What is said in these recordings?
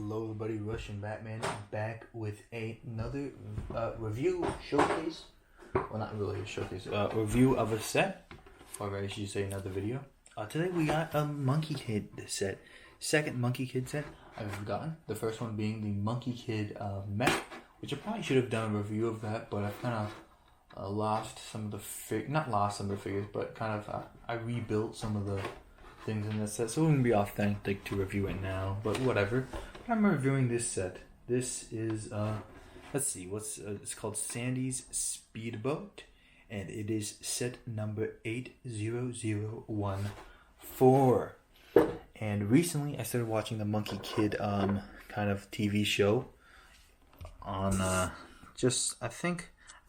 Hello everybody, Russian Batman back with another review showcase. Well, not really a showcase. Review of a set, or I should say another video. Today we got a Monkey Kid set. Second Monkey Kid set I've gotten. The first one being the Monkey Kid mech, which I probably should have done a review of that, but I've kind of lost some of the not lost some of the figures, but kind of I rebuilt some of the things in this set, so it wouldn't be authentic to review it now, but whatever. I'm reviewing this set. This is let's see, it's called Sandy's Speedboat, and it is set number 80014. And recently I started watching the Monkey Kid kind of TV show on I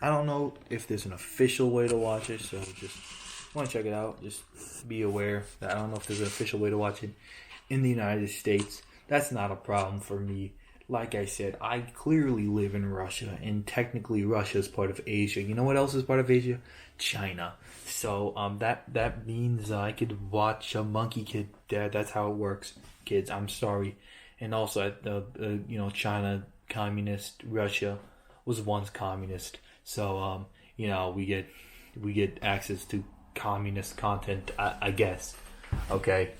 don't know if there's an official way to watch it, so just want to check it out. Just be aware that I don't know if there's an official way to watch it in the United States. That's not a problem for me. Like I said, I clearly live in Russia, and technically Russia is part of Asia. You know what else is part of Asia? China. So that means I could watch a Monkey Kid. That's how it works, kids. I'm sorry. And also, China, communist. Russia was once communist. So we get access to communist content, I guess. Okay.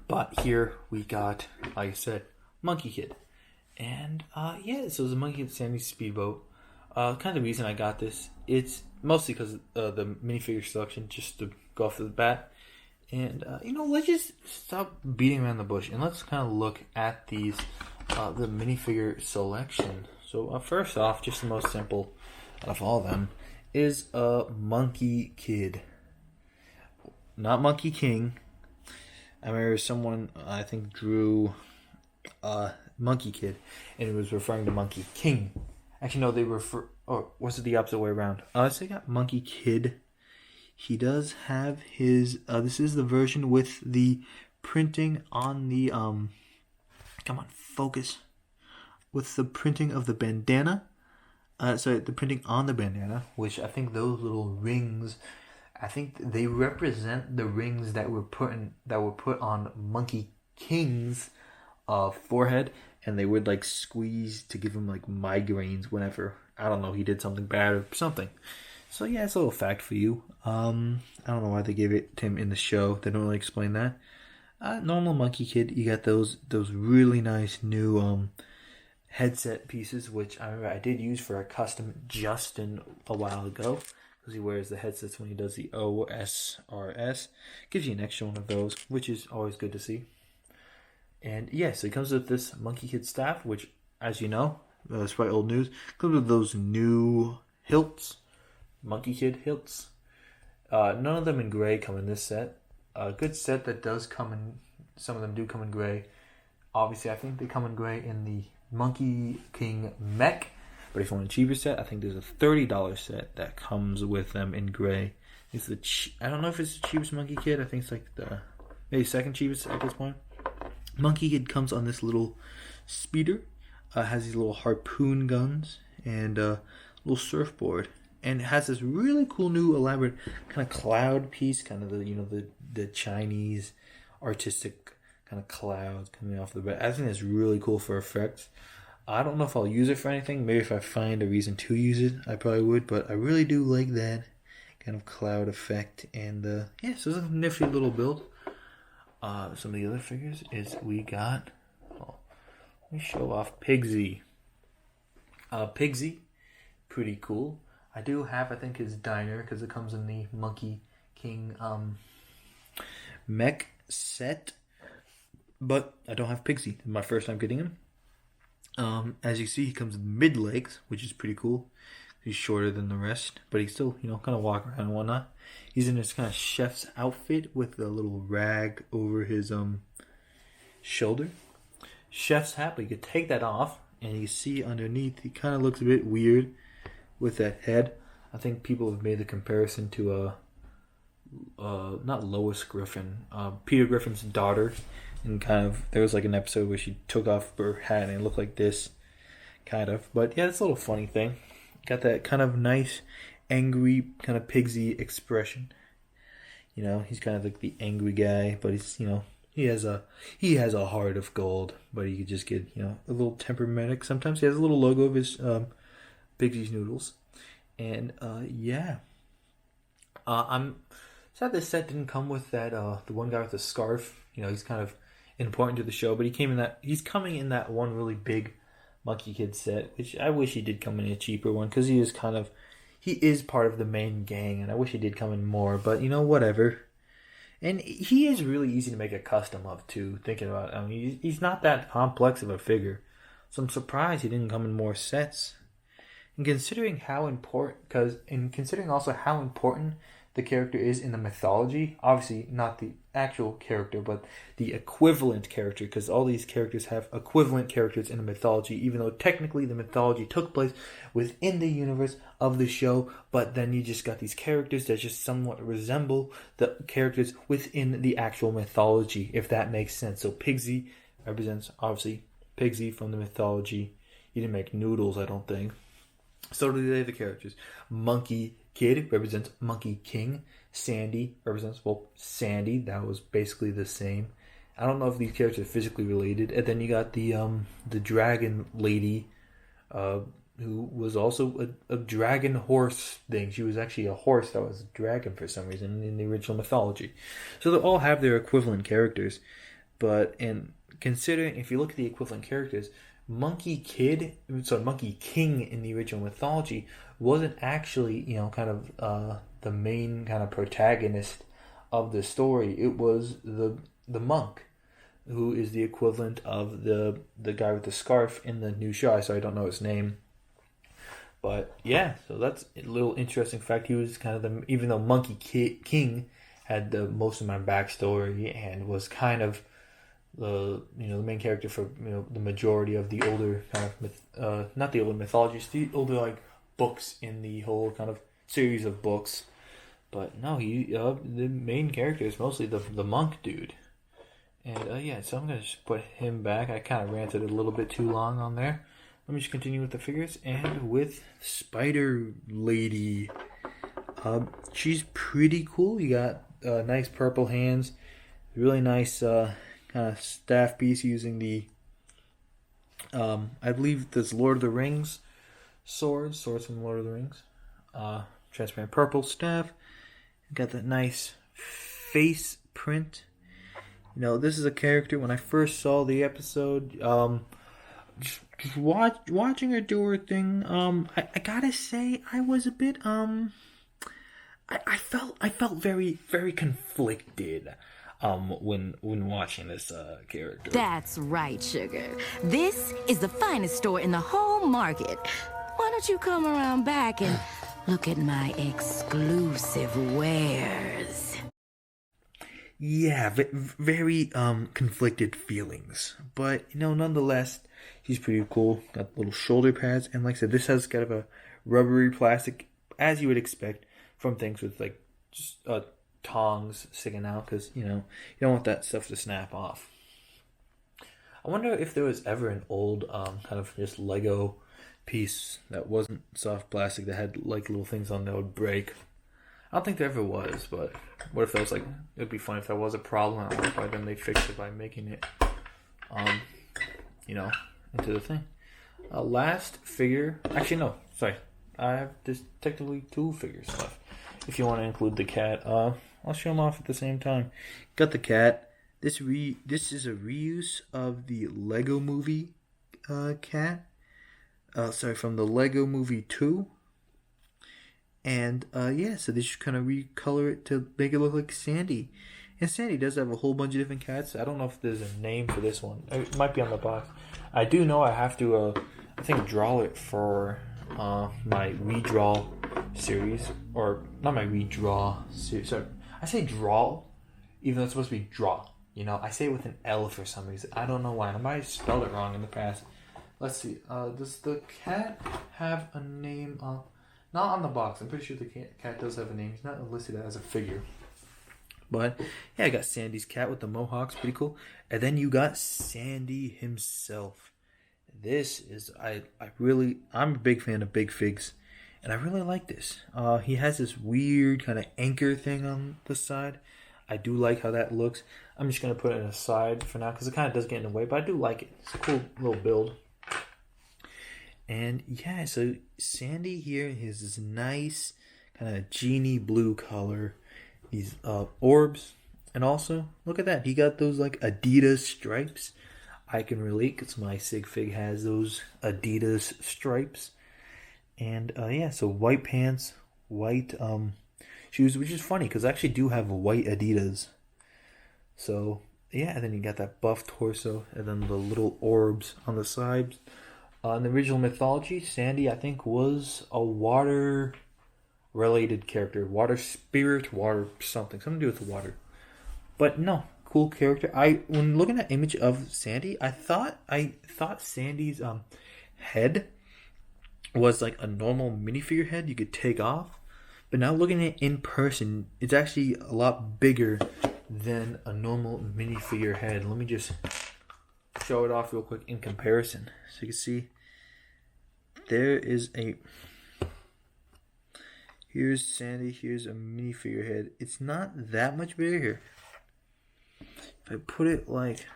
But here we got, like I said, Monkey Kid. And so it's a Monkey Kid Sandy's Speedboat. Kind of the reason I got this, it's mostly because the minifigure selection, just to go off the bat. And let's just stop beating around the bush and let's kind of look at these the minifigure selection. So first off, just the most simple out of all of them is a Monkey Kid. Not Monkey King. I remember someone, I think, drew Monkey Kid, and it was referring to Monkey King. Actually, no, they refer... Or was it the opposite way around? So they got Monkey Kid. He does have his... this is the version with the printing on the... come on, focus. With the printing of the bandana. The printing on the bandana, which I think those little rings... I think they represent the rings that were put on Monkey King's forehead, and they would like squeeze to give him like migraines whenever, I don't know, he did something bad or something. So yeah, it's a little fact for you. I don't know why they gave it to him in the show. They don't really explain that. Normal Monkey Kid, you got those really nice new headset pieces, which I remember I did use for a custom Justin a while ago. Because he wears the headsets when he does the OSRS. Gives you an extra one of those, which is always good to see. And so it comes with this Monkey Kid staff, which, as you know, it's probably old news, comes with those new hilts. Monkey Kid hilts. None of them in gray come in this set. A good set that does come in, some of them do come in gray. Obviously, I think they come in gray in the Monkey King mech. But if you want a cheaper set, I think there's a $30 set that comes with them in gray. It's I don't know if it's the cheapest Monkey Kid. I think it's like the maybe second cheapest at this point. Monkey Kid comes on this little speeder. Has these little harpoon guns and a little surfboard. And it has this really cool new elaborate kind of cloud piece, kind of the Chinese artistic kind of clouds coming off the back. I think it's really cool for effects. I don't know if I'll use it for anything. Maybe if I find a reason to use it, I probably would. But I really do like that kind of cloud effect. And so it's a nifty little build. Some of the other figures is we got... let me show off Pigsy. Pigsy, pretty cool. I do have, I think, his diner because it comes in the Monkey King mech set. But I don't have Pigsy. It's my first time getting him. As you see, he comes with mid legs, which is pretty cool. He's shorter than the rest, but he still, kind of walk around and whatnot. He's in his kind of chef's outfit with a little rag over his shoulder. Chef's hat, but you could take that off, and you see underneath, he kind of looks a bit weird with that head. I think people have made the comparison to not Lois Griffin, Peter Griffin's daughter. And kind of, there was like an episode where she took off her hat and it looked like this, kind of. But yeah, it's a little funny thing. Got that kind of nice, angry, kind of Pigsy expression. He's kind of like the angry guy, but he's, he has a heart of gold, but he could just get a little temperamental. Sometimes he has a little logo of his Pigsy's noodles, and yeah, I'm sad this set didn't come with that the one guy with the scarf. He's kind of important to the show, but he's coming in that one really big Monkey Kid set, which I wish he did come in a cheaper one because he is part of the main gang, and I wish he did come in more. But whatever. And he is really easy to make a custom of too. Thinking about it, I mean, he's not that complex of a figure, so I'm surprised he didn't come in more sets. And considering also how important the character is in the mythology, obviously not the actual character, but the equivalent character, because all these characters have equivalent characters in the mythology, even though technically the mythology took place within the universe of the show, but then you just got these characters that just somewhat resemble the characters within the actual mythology, if that makes sense. So Pigsy represents, obviously, Pigsy from the mythology. He didn't make noodles, I don't think. So do the other characters. Monkey Kid represents Monkey King. Sandy represents, Sandy. That was basically the same. I don't know if these characters are physically related. And then you got the dragon lady, who was also a dragon horse thing. She was actually a horse that was a dragon for some reason in the original mythology. So they all have their equivalent characters. And considering, if you look at the equivalent characters, Monkey King in the original mythology wasn't actually, kind of the main kind of protagonist of the story. It was the monk, who is the equivalent of the guy with the scarf in the new show. So I don't know his name, but yeah. So that's a little interesting fact. He was kind of even though Monkey King had the most of my backstory and was kind of the main character for the majority of the older kind of not the older mythologies, the older books in the whole kind of series of books. But no, the main character is mostly the monk dude. And yeah, so I'm gonna just put him back. I kind of ranted a little bit too long on there. Let me just continue with the figures and with Spider Lady. She's pretty cool. You got nice purple hands, really nice kind of staff piece using the I believe this Lord of the Rings swords from Lord of the Rings. Transparent purple staff. Got that nice face print. This is a character, when I first saw the episode, just watching her do her thing, I gotta say I was a bit I felt very, very conflicted when watching this character. That's right, Sugar. This is the finest store in the whole market. Why don't you come around back and look at my exclusive wares? Yeah, very conflicted feelings, but nonetheless, she's pretty cool. Got little shoulder pads, and like I said, this has kind of a rubbery plastic, as you would expect from things with just tongs sticking out, because you don't want that stuff to snap off. I wonder if there was ever an old kind of just Lego piece that wasn't soft plastic that had little things on that would break. I don't think there ever was, but what if that was it'd be fun if that was a problem. I wonder if then they fixed it by making it into the thing. Last figure, actually no, sorry, I have technically 2 figures left if you want to include the cat. I'll show them off at the same time. Got the cat. This is a reuse of the Lego Movie cat. From the Lego Movie 2. And so they just kind of recolor it to make it look like Sandy. And Sandy does have a whole bunch of different cats. I don't know if there's a name for this one. It might be on the box. I do know I have to, I think, draw it for my redraw series. Or, not my redraw series. Sorry, I say draw, even though it's supposed to be draw. I say it with an L for some reason. I don't know why. I might have spelled it wrong in the past. Let's see. Does the cat have a name? Not on the box. I'm pretty sure the cat does have a name. He's not listed as a figure. But, yeah, I got Sandy's cat with the mohawks. Pretty cool. And then you got Sandy himself. This is... I'm a big fan of Big Figs. And I really like this. He has this weird kind of anchor thing on the side. I do like how that looks. I'm just going to put it aside for now because it kind of does get in the way, but I do like it. It's a cool little build. And yeah, so Sandy here has this nice kind of genie blue color. These orbs. And also, look at that. He got those like Adidas stripes. I can relate because my Sig Fig has those Adidas stripes. And yeah, so white pants, white shoes, which is funny because I actually do have white Adidas. So yeah, and then you got that buff torso, and then the little orbs on the sides. In the original mythology, Sandy, I think, was a water-related character. Water spirit, water something to do with the water. But no, cool character. When looking at image of Sandy, I thought Sandy's head was like a normal minifigure head you could take off. But now looking at it in person, it's actually a lot bigger than a normal minifigure head. Let me just show it off real quick in comparison. So you can see there is here's Sandy, here's a minifigure head. It's not that much bigger here. If I put it like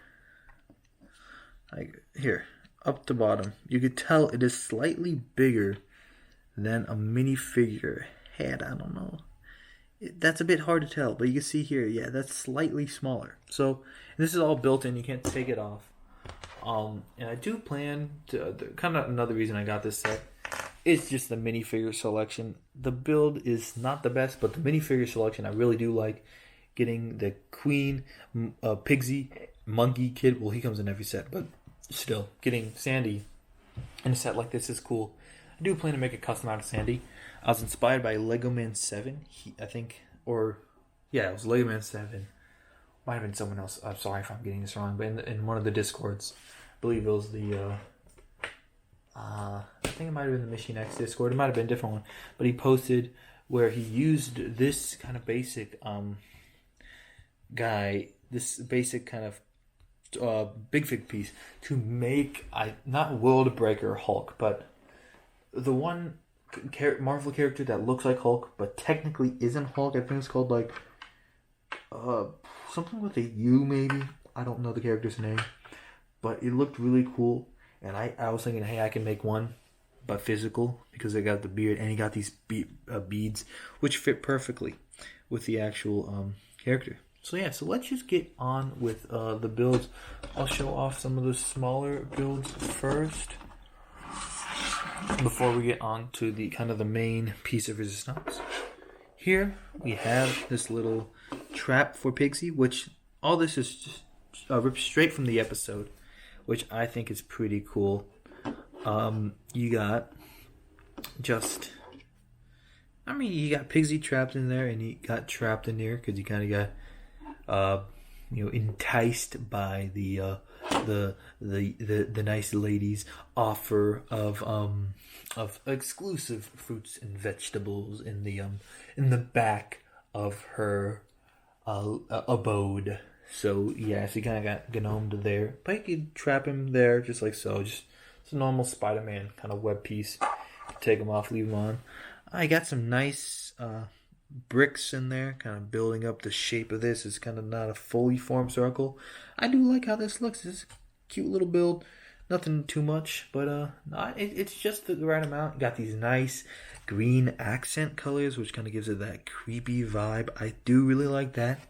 here, up to bottom, you could tell it is slightly bigger than a minifigure head. I don't know. That's a bit hard to tell, but you can see here, yeah, that's slightly smaller. So this is all built in. You can't take it off. And I do plan to, kind of another reason I got this set is just the minifigure selection. The build is not the best, but the minifigure selection I really do like. Getting the Queen, Pigsy, Monkey Kid. Well, he comes in every set, but still, getting Sandy in a set like this is cool. I do plan to make a custom out of Sandy. I was inspired by Lego Man 7, it was Lego Man 7. Might have been someone else. I'm sorry if I'm getting this wrong, but in one of the Discords, I believe it was the, I think it might have been the Mission X Discord. It might have been a different one, but he posted where he used this kind of basic, this basic kind of Big Fig piece to make not World Breaker Hulk, but the one Marvel character that looks like Hulk but technically isn't Hulk. I think it's called like something with a U maybe. I don't know the character's name, but it looked really cool. And I was thinking, hey, I can make one, but physical, because I got the beard and he got these beads, which fit perfectly with the actual character. So yeah, so let's just get on with the builds. I'll show off some of the smaller builds first before we get on to the kind of the main piece of resistance. Here we have this little trap for Pigsy, which all this is just ripped straight from the episode, which I think is pretty cool. You got you got Pigsy trapped in there, and he got trapped in there because he kind of got enticed by the nice lady's offer of exclusive fruits and vegetables in the back of her abode. So yeah, so he kind of got gnomed there, but you could trap him there just like so. Just it's a normal Spider-Man kind of web piece. Take him off, leave him on. I got some nice bricks in there, kind of building up the shape of this. It's kind of not a fully formed circle. I do like how this looks. It's a cute little build. Nothing too much, but it's just the right amount. Got these nice green accent colors, which kind of gives it that creepy vibe. I do really like that.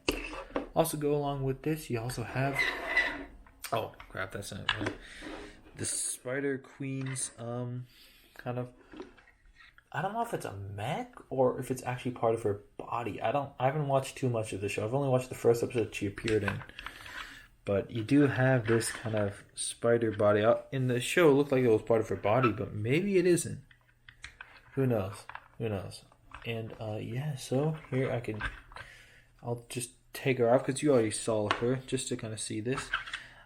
Also go along with this, you also have... Oh, crap, that's not right. The Spider Queen's kind of... I don't know if it's a mech or if it's actually part of her body. I haven't watched too much of the show. I've only watched the first episode she appeared in. But you do have this kind of spider body. In the show, it looked like it was part of her body, but maybe it isn't. Who knows? And yeah, so here I'll just take her off because you already saw her, just to kind of see this.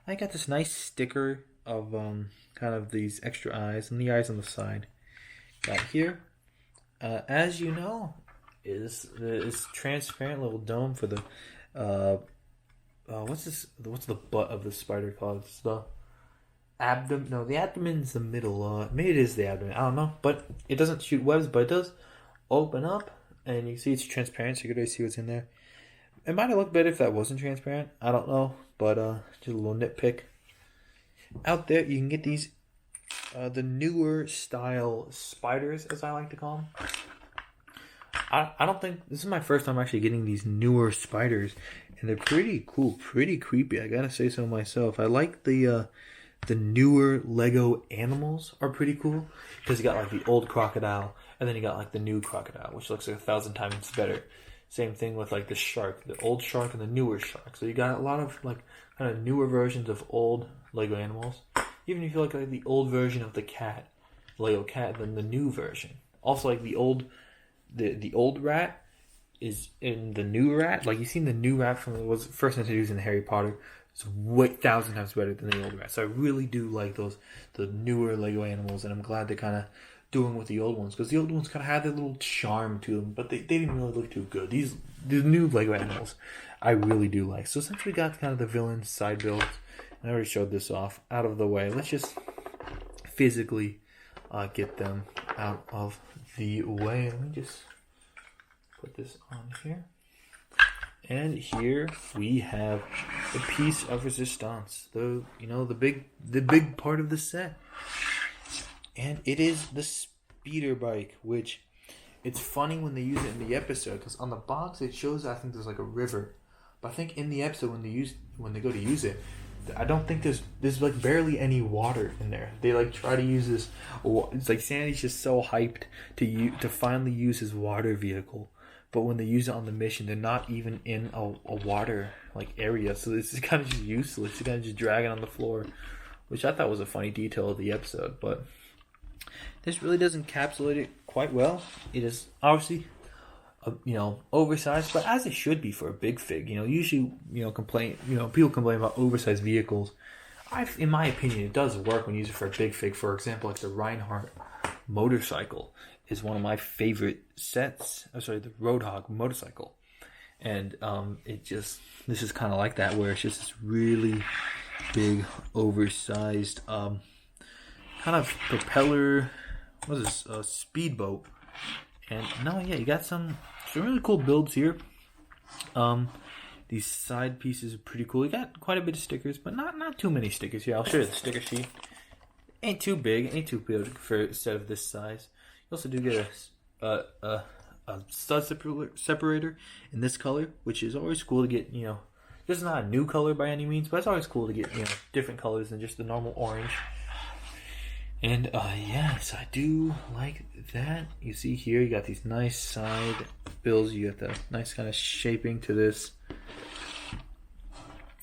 I got this nice sticker of kind of these extra eyes and the eyes on the side. Got here. As you know, is this transparent little dome for the what's this? What's the butt of the spider called? It's the abdomen. No, the abdomen's the middle. Maybe it is the abdomen. I don't know, but it doesn't shoot webs, but it does open up, and you see it's transparent, so you can really see what's in there. It might have looked better if that wasn't transparent. I don't know, but just a little nitpick. Out there, you can get these, the newer style spiders, as I like to call them. I don't think this is my first time actually getting these newer spiders, and they're pretty cool, pretty creepy. I gotta say so myself. I like the newer Lego animals are pretty cool because you got like the old crocodile, and then you got like the new crocodile, which looks like 1,000 times better. Same thing with like the shark, the old shark and the newer shark. So you got a lot of like kind of newer versions of old Lego animals. Even if you like the old version of the cat, Lego cat, then the new version. Also like the old rat is in the new rat. Like, you've seen the new rat from was first introduced in Harry Potter. It's way 1,000 times better than the old rat. So I really do like the newer Lego animals, and I'm glad they're kind of doing with the old ones, because the old ones kind of had their little charm to them, but they didn't really look too good. The new Lego animals, I really do like. So since we got kind of the villain side builds, and I already showed this off out of the way, let's just physically get them out of the way. Let me just put this on here. And here we have a piece of resistance, the big part of the set, and it is the speeder bike. Which it's funny when they use it in the episode, because on the box it shows, I think there's like a river, but I think in the episode when they go to use it, I don't think there's like barely any water in there. They like try to use this. It's like Sandy's just so hyped to finally use his water vehicle. But when they use it on the mission, they're not even in a water like area, so it's kind of just useless. You're kind of just dragging on the floor, which I thought was a funny detail of the episode. But this really does encapsulate it quite well. It is obviously, oversized, but as it should be for a big fig. Usually, people complain about oversized vehicles. In my opinion, it does work when you use it for a big fig. For example, like the Reinhardt motorcycle is one of my favorite sets. The Roadhog motorcycle, and this is kind of like that, where it's just this really big, oversized kind of propeller. What is this? A speedboat. And you got some really cool builds here. These side pieces are pretty cool. You got quite a bit of stickers, but not too many stickers here. I'll show you the sticker sheet. Ain't too big for a set of this size. You also do get a stud separator in this color, which is always cool to get. This is not a new color by any means, but it's always cool to get different colors than just the normal orange. And yes, I do like that. You see here, you got these nice side bills. You got the nice kind of shaping to this.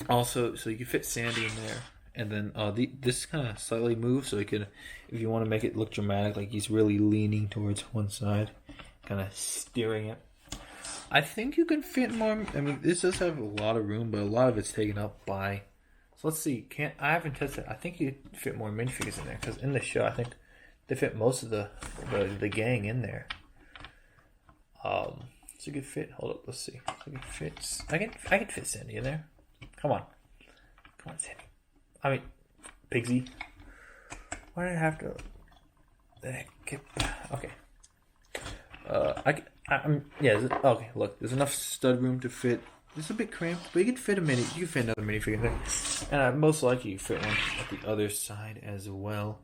Also, so you can fit Sandy in there. And then this kind of slightly moves, so you can, if you want to make it look dramatic, like he's really leaning towards one side, kind of steering it. I think you can fit more. I mean, this does have a lot of room, but a lot of it's taken up by. So let's see. I haven't tested. I think you could fit more minifigures in there, because in the show, I think they fit most of the gang in there. So you could fit. Hold up. Let's see. So you could fit. I could fit Sandy in there. Come on, Sandy. I mean, Pigsy. Why did I have to? Okay. Okay. Look, there's enough stud room to fit. It's a bit cramped, but you can fit You can fit another minifigure there, and most likely you fit one at the other side as well.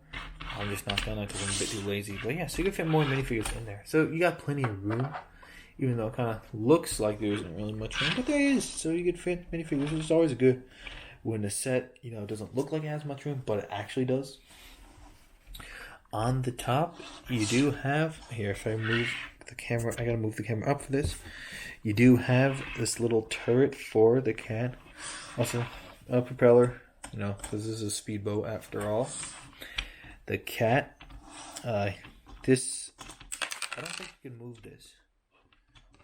I'm just not gonna, because I'm a bit too lazy. But yeah, so you can fit more minifigures in there. So you got plenty of room, even though it kind of looks like there isn't really much room, but there is. So you can fit minifigures, which is always good when the set, doesn't look like it has much room, but it actually does. On the top, you do have here. If I move the camera, I gotta move the camera up for this. You do have this little turret for the cat. Also, a propeller, because this is a speedboat after all. The cat, this, I don't think you can move this.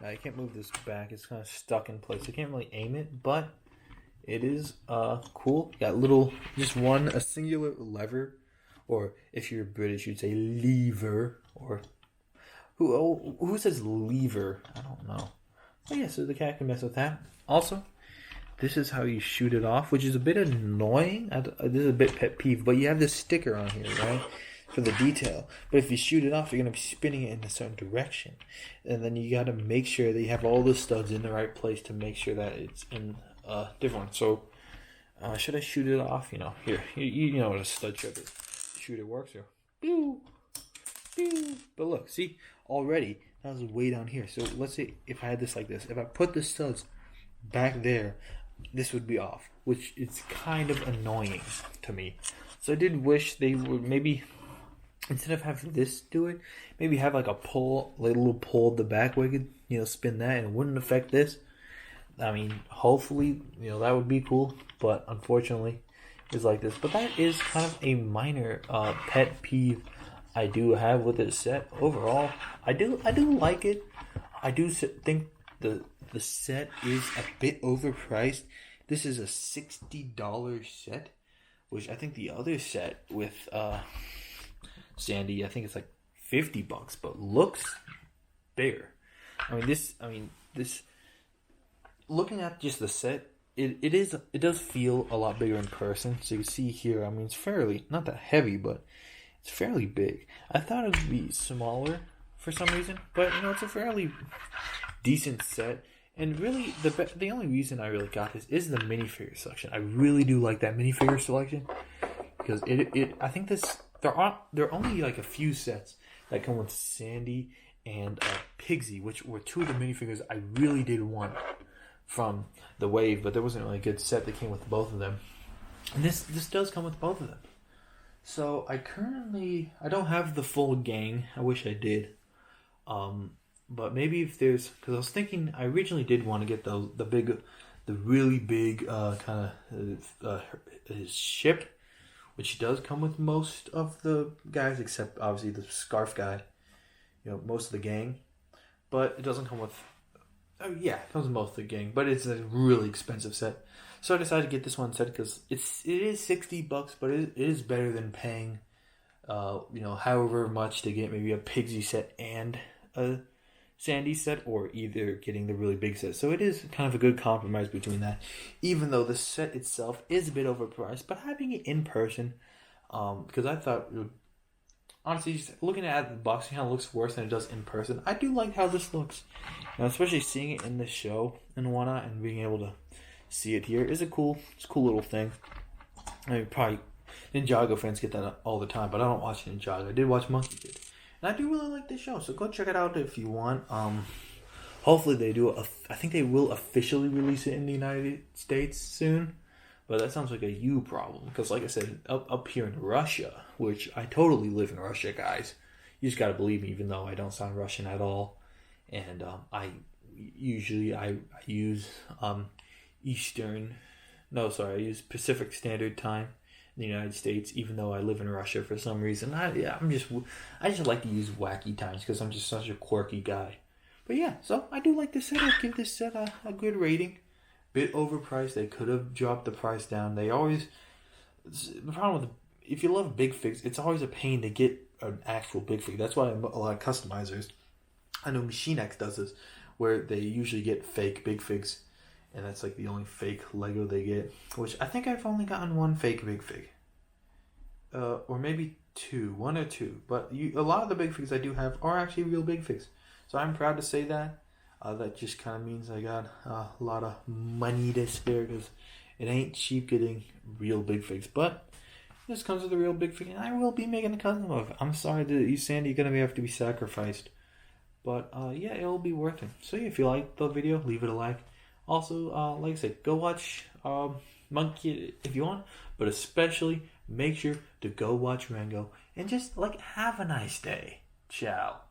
I can't move this back. It's kind of stuck in place. I can't really aim it, but it is cool. You got a singular lever, or if you're British, you'd say lever, or who says lever? I don't know. Oh yeah, so the cat can mess with that. Also, this is how you shoot it off, which is a bit annoying. This is a bit pet peeve, but you have this sticker on here, right? for the detail. But if you shoot it off, you're going to be spinning it in a certain direction. And then you got to make sure that you have all the studs in the right place to make sure that it's in different. So should I shoot it off? Here, you know what a stud shooter works here. Pew, pew. But look, see, already, that was way down here. So let's say if I had this like this. If I put the studs back there, this would be off, which is kind of annoying to me. So I did wish they would maybe, instead of having this do it, maybe have like a little pull at the back where you could, spin that and it wouldn't affect this. I mean, hopefully, that would be cool, but unfortunately, it's like this. But that is kind of a minor pet peeve I do have with this set. Overall, I do like it. I do think the set is a bit overpriced. This is a $60 set, which I think the other set with Sandy, I think it's like $50, but looks bigger. I mean this. Looking at just the set, it does feel a lot bigger in person. So you see here, I mean, it's fairly not that heavy, but it's fairly big. I thought it would be smaller for some reason, but it's a fairly decent set. And really, the only reason I really got this is the minifigure selection. I really do like that minifigure selection because I think there are only like a few sets that come with Sandy and Pigsy, which were two of the minifigures I really did want from the wave, but there wasn't really a good set that came with both of them. And this does come with both of them. So I don't have the full gang. I wish I did. But maybe if there's, because I was thinking, I originally did want to get the really big kind of his ship, which does come with most of the guys, except obviously the scarf guy, most of the gang. But it doesn't come with, it comes with most of the gang, but it's a really expensive set. So I decided to get this one set because it is $60, but it is better than paying, however much to get maybe a Pigsy set and a Sandy set, or either getting the really big set. So it is kind of a good compromise between that, even though the set itself is a bit overpriced. But having it in person, because I thought it would, honestly, just looking at the box, it kind of looks worse than it does in person. I do like how this looks, especially seeing it in the show and whatnot, and being able to see it here is a cool little thing. I mean, probably Ninjago fans get that all the time, but I don't watch Ninjago. I did watch Monkey Kid. And I do really like this show, so go check it out if you want. Hopefully they do. I think they will officially release it in the United States soon, but that sounds like a you problem because, like I said, up here in Russia, which I totally live in Russia, guys. You just gotta believe me, even though I don't sound Russian at all. And I usually use I use Pacific Standard Time in the United States, even though I live in Russia for some reason. I just like to use wacky times because I'm just such a quirky guy. But yeah, so I do like this set. I'll give this set a good rating. Bit overpriced. They could have dropped the price down. The problem with if you love big figs, it's always a pain to get an actual big fig. That's why a lot of customizers, I know Machine X does this, where they usually get fake big figs. And that's like the only fake Lego they get. Which I think I've only gotten one fake big fig. Or maybe one or two. But a lot of the big figs I do have are actually real big figs. So I'm proud to say that. That just kind of means I got a lot of money to spare. Because it ain't cheap getting real big figs. But this comes with a real big fig. And I will be making a custom of it. I'm sorry that you, Sandy, you're going to have to be sacrificed. But yeah, it'll be worth it. So yeah, if you like the video, leave it a like. Also, like I said, go watch Monkey if you want, but especially make sure to go watch Rango and just have a nice day. Ciao.